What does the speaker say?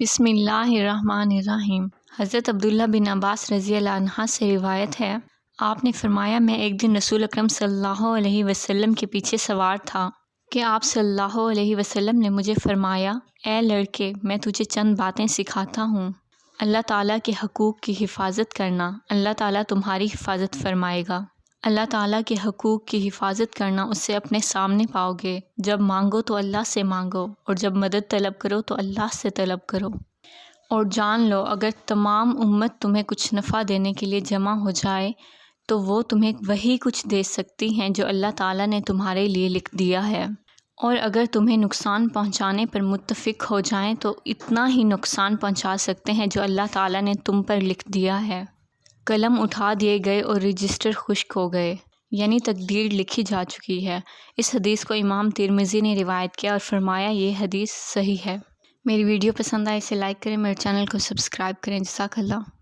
بسم اللہ الرحمن الرحیم۔ حضرت عبداللہ بن عباس رضی اللہ عنہ سے روایت ہے، آپ نے فرمایا، میں ایک دن رسول اکرم صلی اللہ علیہ وسلم کے پیچھے سوار تھا کہ آپ صلی اللہ علیہ وسلم نے مجھے فرمایا، اے لڑکے، میں تجھے چند باتیں سکھاتا ہوں۔ اللہ تعالیٰ کے حقوق کی حفاظت کرنا، اللہ تعالیٰ تمہاری حفاظت فرمائے گا۔ اللہ تعالیٰ کے حقوق کی حفاظت کرنا، اسے اپنے سامنے پاؤ گے۔ جب مانگو تو اللہ سے مانگو، اور جب مدد طلب کرو تو اللہ سے طلب کرو۔ اور جان لو، اگر تمام امت تمہیں کچھ نفع دینے کے لیے جمع ہو جائے تو وہ تمہیں وہی کچھ دے سکتی ہیں جو اللہ تعالیٰ نے تمہارے لیے لکھ دیا ہے، اور اگر تمہیں نقصان پہنچانے پر متفق ہو جائیں تو اتنا ہی نقصان پہنچا سکتے ہیں جو اللہ تعالیٰ نے تم پر لکھ دیا ہے۔ قلم اٹھا دیے گئے اور رجسٹر خشک ہو گئے، یعنی تقدیر لکھی جا چکی ہے۔ اس حدیث کو امام ترمذی نے روایت کیا اور فرمایا یہ حدیث صحیح ہے۔ میری ویڈیو پسند آئے اسے لائک کریں، میرے چینل کو سبسکرائب کریں۔ جزاک اللہ۔